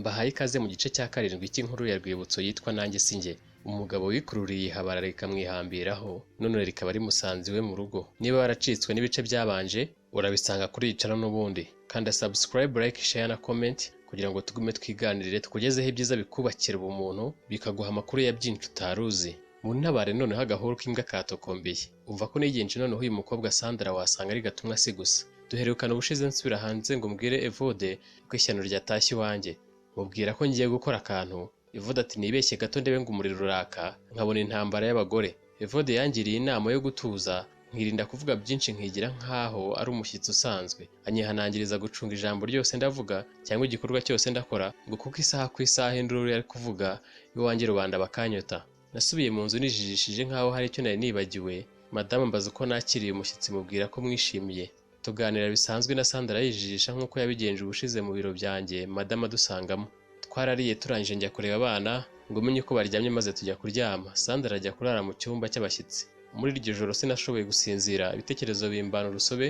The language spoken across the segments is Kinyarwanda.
Mbahaye ikaze mu gice cya karindwi cy'inkuru ya Rwibutso yitwa Nanjye Sinjye. Umugabo wikururiye ihabara rikamwihambiraho, none rikaba rimusanze iwe mu rugo. Niba waracitswe n'ibice byabanje, urabisanga kuri iyi channel n'ubundi. Kanda subscribe, like, share na comment kugira ngo tugume twiganirire tukugezeho ibyiza bikubakira ubumuntu, bikaguha amakuru ya byinshi utaruzi. Mu ntabare noneho agahuru k'imbwa katokombeye. Umva ko nigenje noneho uyu mukobwa Sandra wasanga ari gatumwa si gusa. Duherukana ubushize nsubira hanze ngo mbwire Evode ko ishyano ryatashye iwanjye. Mubwira ko ngiye gukora akantu. Evode ati nibeshye gato ndebe ngo umuriro uraka nkabona intambara y'abagore. Evode yangiriye inama yo gutuza, nkirinda kuvuga byinshi nkigira nkaho ari umushyitsi usanzwe. Anyihanangiriza gucunga ijambo ryose ndavuga cyangwa igikorwa cyose ndakora, ngo kuko isaha ku isaha induru yari kuvuga iwanjye rubanda bakanyota. Nasubiye mu nzu nijijishije nkaho hari icyo nari nibagiwe. Madamu mbaza uko nakiriye umushyitsi, mubwira ko mwishimiye. Tuganira bisanzwe na Sandra yijijisha nk'uko yabigenje ubushize mu biro byanjye. Madamu adusangamo. Twarariye turangije njya kureba abana ngo menye uko baryamye maze tujya kuryama. Sandra ajya kurara mu cyumba cy'abashyitsi. Muri iryo joro sinashoboye gusinzira, ibitekerezo bimbana urusobe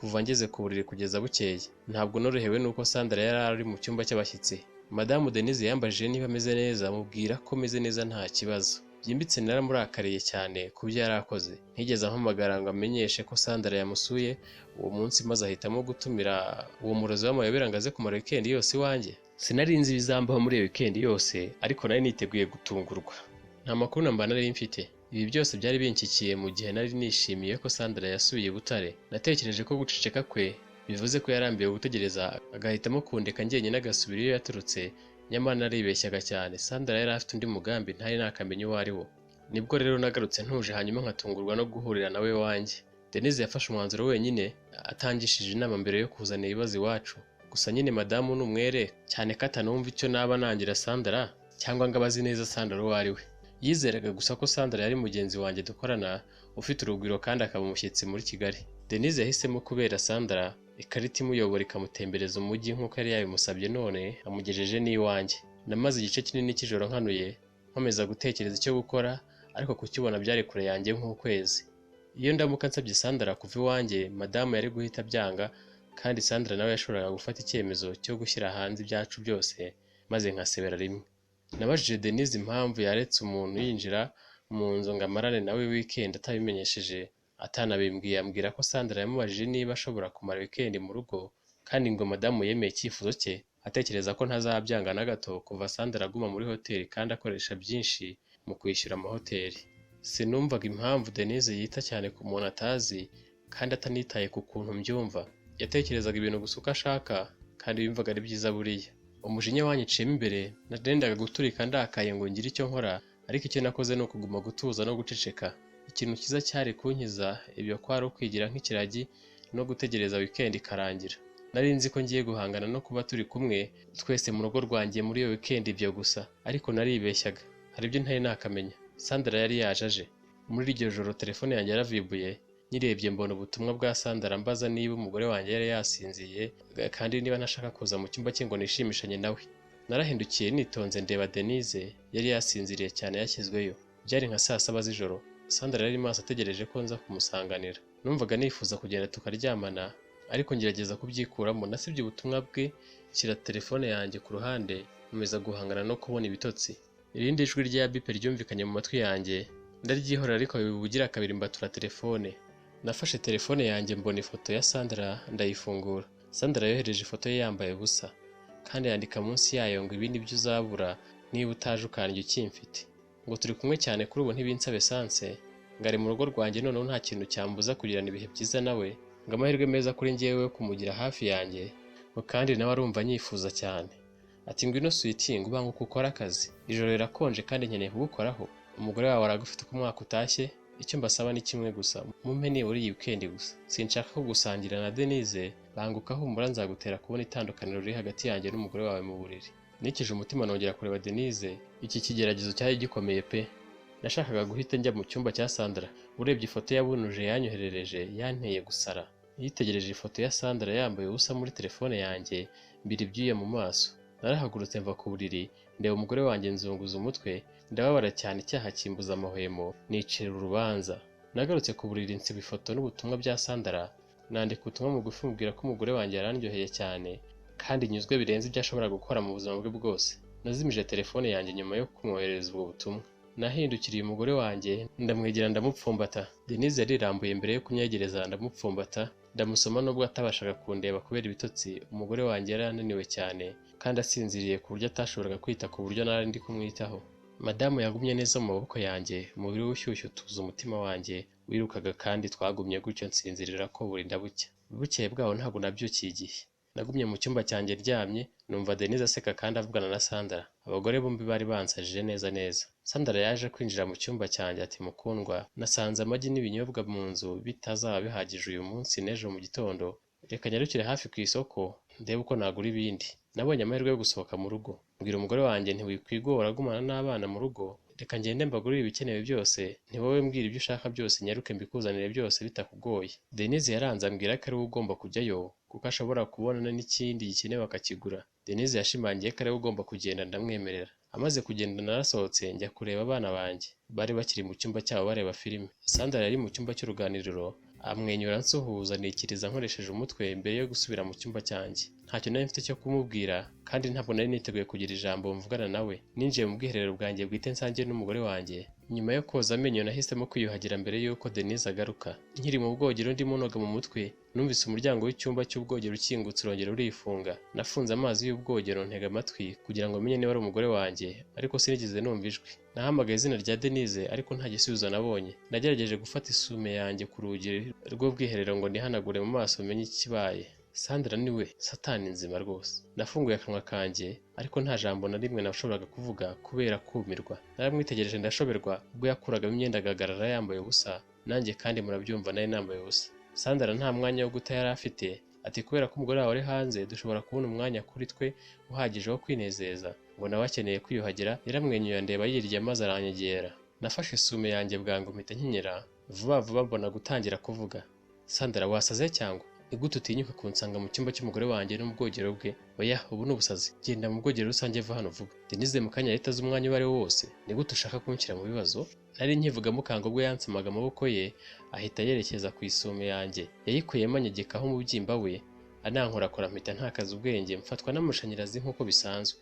kuva ngeze ku buriri kugeza bukeye. Ntabwo norohewe nuko Sandra yari ari mu cyumba cy'abashyitsi. Madamu Denise yambajije niba ameze neza, mubwira ko meze neza nta kibazo. Byimbitse naramurakariye cyane ku byo yari akoze. Ntigeze ampamagara ngo amenyeshe ko Sandra yamusuye uwo munsi, maze ahitamo gutumira uwo murozi w'amayobera ngo aze kumara weekend yose iwanjye. Sinari nzi ibizambaho muri iyo weekend yose, ariko nari niteguye gutungurwa. Nta makuru namba nari mfite. Ibi byose byari binkikiye mu gihe nari nishimiye ko Sandra yasubiye Butare. Natekereje ko guceceka kwe bivuze ko yarambiwe gutegereza, agahitamo kundeka njyenyine agasubira iyo yaturutse. Nyamara naribeshyaga cyane. Sandra yari afite undi mugambi ntari nakamenya uwo ari wo. Nibwo rero nagarutse ntuje, hanyuma nkatungurwa no guhurira nawe wanjye. Denise yafashe umwanzuro wenyine, atangishije inama mbere yo kuzana ibibazo iwacu. Gusa nyine madamu n'umwere cyane ko atanumva icyo naba nangira Sandra cyangwa ngo abazi neza Sandra uwo ari we. Yizeraga gusa ko Sandra yari mugenzi wanjye dukorana, ufite urugwiro kandi akaba umushyitsi muri Kigali. Denise yahisemo kubera Sandra ikarita imuyobora ikamutembereza umujyi nk'uko yari yabimusabye, none amugejeje n'iwanjye. Namaze igice kinini cy'ijoro nkanuye, nkomeza gutekereza icyo gukora, ariko kukibona byari kure yanjye nk'ukwezi. Iyo ndamuka nsabye Sandra kuva iwanjye, madamu yari guhita byanga, kandi Sandra nawe yashoboraga gufata icyemezo cyo gushyira hanze ibyacu byose maze nkasebera rimwe. Nabajije Denise impamvu yaretse umuntu yinjira mu nzu ngo amarane nawe weekend atabimenyesheje. Atanabimbwiye, ambwira ko Sandra yamubajije niba ashobora kumara weekend mu rugo, kandi ngo madamu yemeye icyifuzo cye, atekereza ko ntazabyanga na gato kuva Sandra aguma muri hoteli kandi akoresha byinshi mu kwishyura amahoteli. Sinumvaga impamvu Denise yita cyane ku muntu atazi kandi atanitaye ku kuntu mbyumva. Yatekerezaga ibintu gusa uko ashaka kandi yumvaga ari byiza buriya. Umujinya wanyiciyemo imbere, narendaga guturika ndakaye ngo ngire icyo nkora, ariko icyo nakoze ni ukuguma gutuza no guceceka. Ikintu cyiza cyari kunkiza ibyo kwari ukwigira nk'ikiragi no gutegereza weekend ikarangira. Nari nzi ko ngiye guhangana no kuba turi kumwe twese mu rugo rwanjye muri iyo weekend ibyo gusa, ariko naribeshyaga. Hari ibyo ntari nakamenya. Sandra yari yajaje. Muri iryo joro telefone yanjye yaravibuye. Nyirebye mbona ubutumwa bwa Sandra ambaza niba umugore wanjye yari yasinziye kandi niba ntashaka kuza mu cyumba cye ngo nishimishanye nawe. Narahindukiye nitonze ndeba Denise, yari yasinziriye cyane yashyizweyo. Byari nka saa 7 z'ijoro. Sandra yari maso ategereje ko nza kumusanganira. Numvaga nifuza kugenda tukaryamana, ariko ngerageza kubyikuramo. Nasibye ubutumwa bwe, nshyira telefone yanjye ku ruhande, nkomeza guhangana no kubona ibitotsi. Irindi jwi rya bipe ryumvikanye mu matwi yanjye, ndaryihorera ariko bibugira kabiri mbatura telefone. Nafashe telefone yanjye mbona ifoto ya Sandra ndayifungura. Sandra yohereje ifoto ye yambaye ubusa, kandi yandika munsi yayo ngo ibi nibyo uzabura niba utaje ukandya ukimfite. Ngo turi kumwe cyane kuri ubu ntibinsabe sanse, ngari mu rugo rwanjye noneho nta kintu cyambuza kugirana ibihe byiza nawe, ngo amahirwe meza kuri njyewe yo kumugira hafi yanjye, ngo kandi nawe arumva nyifuza cyane. Ati ngwino sweetie, ngo ubanguka ukora akazi, ijoro rirakonje kandi nkeneye kugukoraho. Umugore wawe aragufite uko umwaka utashye. Icyo mbasaba ni kimwe gusa, mumpe nibura iyi weekend gusa. Sinshaka ko gusangira na Denise, banguka humura nzagutera kubona itandukaniro riri hagati yanjye n'umugore wawe mu buriri. Nikije umutima nongera kureba Denise. Iki kigeragezo cyari gikomeye pe. Nashakaga guhita njya mu cyumba cya Sandra. Urebye ifoto yabunuje yanyoherereje yanteye gusara. Yitegereje ifoto ya Sandra yambaye ubusa muri telefone yanjye, mbiri ibyuya mu maso. Narahagurutse mva ku buriri, ndeba umugore wanjye nzunguza umutwe, ndababara cyane icyaha kimbuza amahwemo, nicira urubanza. Nagarutse ku buriri nsiba ifoto n'ubutumwa bya Sandra, nandika ubutumwa mugufi mubwira ko umugore wanjye yarandyoheye cyane, kandi nyuzwe birenze ibyo ashobora gukora mu buzima bwe bwose. Nazimije telefone yanjye nyuma yo kumwoherereza ubwo butumwa. Nahindukiriye umugore wanjye ndamwegera ndamupfumbata. Denise yarirambuye mbere yo kumyegereza ndamupfumbata, ndamusoma nubwo atabashaga kundeba kubera ibitotsi. Umugore wanjye yari ananiwe cyane kandi asinziriye ku buryo atashoboraga kwita ku buryo nari ndi kumwitaho. Madamu yagumye neza mu maboko yanjye, umubiri we ushyushye utuza umutima wanjye wirukaga, kandi twagumye gutyo nsinzirira ko burinda bucya. Bukeye bwaho ntabwo nabyukiye igihe. Nagumye mu cyumba cyanjye ryamye, numva Denise aseka kandi avugana na Sandra. Abagore bombi bari bansajije neza neza. Sandra yaje kwinjira mu cyumba cyanjye ati, mukundwa, nasanze amagi n'ibinyobwa mu nzu bitazaba bihagije uyu munsi n'ejo mu gitondo. Reka nyarukire hafi ku isoko ndebe uko nagura ibindi. Nabonye amahirwe yo gusohoka mu rugo. Mbwira umugore wanjye ntiwikwigora gumana n'abana mu rugo. Reka ngende mbagurire ibikenewe byose, wowe mbwira ibyo ushaka byose nyaruke mbikuzanire byose bitakugoye. Denise yaranze ambwira ko ari we ugomba kujyayo kuko ashobora kubona n'ikindi gikenewe akakigura. Denise yashimangiye ko ari we ugomba kugenda, ndamwemerera. Amaze kugenda narasohotse njya kureba abana banjye. Bari bakiri mu cyumba cyabo bareba filime. Sandra yari mu cyumba cy'uruganiriro amwenyura nsuhuza nikiriza nkoresheje umutwe mbere yo gusubira mu cyumba cyanjye. Ntacyo nari mfite cyo kumubwira kandi ntabwo nari niteguye kugira ijambo mvugana nawe. Ninjiye mu bwiherero bwanjye bwite nsangiye n'umugore wanjye. Nyuma yo koza amenyo nahisemo kwiyuhagira mbere y'uko Denise agaruka. Nkiri mu bwogero ndimo noga mu mutwe, numvise umuryango w'icyumba cy'ubwogero ukingutse urongera urifunga. Nafunze amazi y'ubwogero ntega amatwi kugira ngo menye niba ari umugore wanjye, ariko sinigeze numva ijwi. Nahamagaye izina rya Denise ariko nta gisubizo nabonye. Nagerageje gufata isume yanjye ku rugi rw'ubwiherero ngo nihanagure mu maso menye ikibaye. Sandra niwe satani nzima rwose. Nafunguye akanwa kanjye ariko nta jambo na rimwe nashoboraga kuvuga kubera kumirwa. Naramwitegereje ndashoberwa ubwo yakuragamo imyenda agahagarara yambaye ubusa, nanjye kandi murabyumva nari nambaye ubusa. Sandra nta mwanya wo guta yari afite, ati kubera ko umugore wawe ari hanze dushobora kubona umwanya kuri twe uhagije wo kwinezeza. Ngo nawe akeneye kwiyuhagira, yaramwenyuye ndeba yirya maze aranyegera. Nafashe isume yanjye bwangu mpita nkinyera, vuba vuba mbona gutangira kuvuga. Sandra wasaze cyangwa? Igute utinyuka kunsanga mu cyumba cy'umugore wanjye no mu bwogero bwe? Oya, ubu ni ubusazi. Genda mu bwogero rusange va hano vuba. Denise mu kanya yahita aza umwanya uwo ari wo wose. Ni gute ushaka kunshyira mu bibazo? Nari nkivuga mukanga ubwo yansamaga amaboko ye ahita yerekeza ku isume yanjye. Yayikuyemo anyegekaho umubyimba we, anankorakora mpita ntakaza ubwenge, mfatwa n'amashanyarazi nk'uko bisanzwe.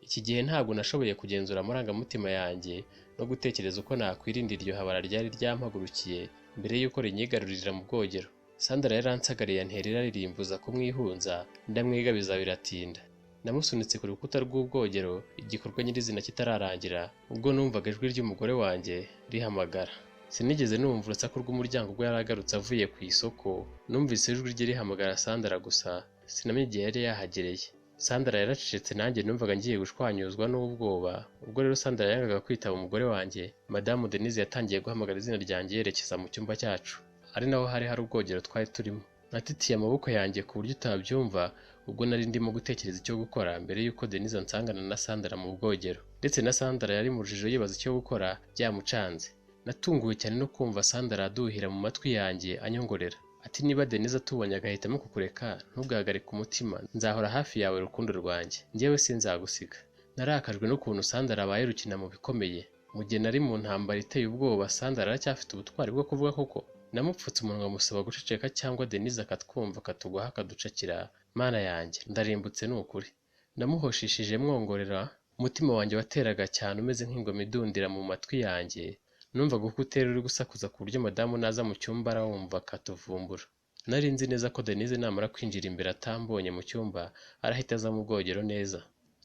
Iki gihe ntabwo nashoboye kugenzura amarangamutima yanjye no gutekereza uko nakwirinda iryo habara ryari ryampagurukiye mbere y'uko rinyigarurira mu bwogero. Sandra yaransagariye antera ririmbuza kumwihunza, ndamwigabiza biratinda. Namusunitse ku rukuta rw'ubwogero igikorwa nyirizina kitararangira, ubwo numvaga ijwi ry'umugore wanjye rihamagara. Sinigeze numva urusaku rw'umuryango ubwo yaragarutse avuye ku isoko. Numvise ijwi rye rihamagara Sandra gusa, sinamenye igihe yari yahagereye. Sandra yaracecetse nanjye numvaga ngiye gushwanyuzwa n'ubwoba. Ubwo rero Sandra yangaga kwitaba umugore wanjye, Madamu Denise yatangiye guhamagara izina ryanjye yerekeza mu cyumba cyacu, ari naho hari ubwogero twari turimo. Natitiye amaboko yanjye ku buryo utabyumva ubwo nari ndimo gutekereza icyo gukora mbere y'uko Denise ansangana na Sandra mu bwogero. Ndetse na Sandra yari mu rujijo yibaza icyo gukora byamucanze. Natunguwe cyane no kumva Sandra aduhira mu matwi yanjye anyongorera. Ati niba Denise atubonye agahitamo kukureka, ntugahagarike umutima, nzahora hafi yawe rukundo rwanjye, njyewe sinzagusiga. Narakajwe n'ukuntu Sandra abaye rukina mu bikomeye. Mu gihe nari mu ntambara iteye ubwoba, Sandra aracyafite ubutwari bwo kuvuga koko. Namupfutse umunwa musaba guceceka cyangwa Denise akatwumva akatugwaho akaducakira. Mana yanjye, ndarimbutse ni ukuri. Ndamuhoshishije mwongorera, umutima wanjye wateraga cyane umeze nk'ingoma idundira mu matwi yanjye. Numvaga uko utera uri gusakuza ku buryo madamu naza mu cyumba arawumva akatuvumbura. Nari nzi neza ko Denise namara kwinjira imbere atambonye mu cyumba arahita aza mu bwogero neza.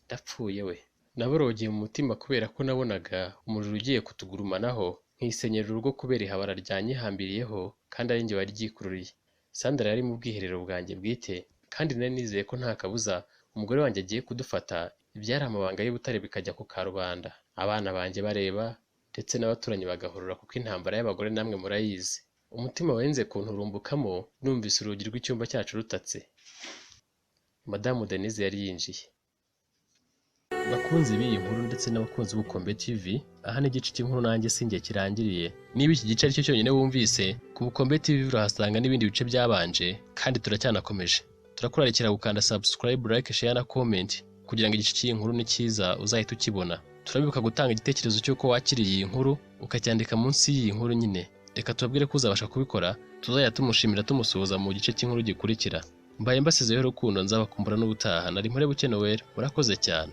Ndapfuye we. Naborogeye mu mutima kubera ko nabonaga umuriro ugiye kutugurumanaho, nkisenyera urugo kubera ihabara ryanyihambiriyeho kandi ari njye wari ryikururiye. Sandra yari mu bwiherero bwanjye bwite kandi nari nizeye ko nta kabuza umugore wanjye agiye kudufata, ibyari amabanga y'ubutare bikajya ku karubanda, abana banjye bareba ndetse n'abaturanyi bagahurura kuko intambara y'abagore namwe murayizi. Umutima wenze kunturumbukamo numvise urugi rw'icyumba cyacu rutatse. Madamu Denise yari yinjiye. Bakunzi b'iyi nkuru ndetse n'abakunzi b'Ubukombe TV, aha ni igice cy'inkuru nanjye sinjye kirangiriye. Niba iki gice ari cyo cyonyine wumvise, ku Bukombe TV urahasanga n'ibindi bice byabanje kandi turacyanakomeje. Turakurarikira gukanda subscribe, like, share na comment kugira ngo igice cy'iyi nkuru ni cyiza uzahita ukibona. Turabibuka gutanga igitekerezo cy'uko wakiriye iyi nkuru ukacyandika munsi y'iyi nkuru nyine. Reka tubabwire ko uzabasha kubikora, tuzajya tumushimira tumusuhuza mu gice cy'inkuru gikurikira. mbaye mbasizeho urukundo nzabakumbura n'ubutaha. Nari Mpore Buke Noel, murakoze cyane.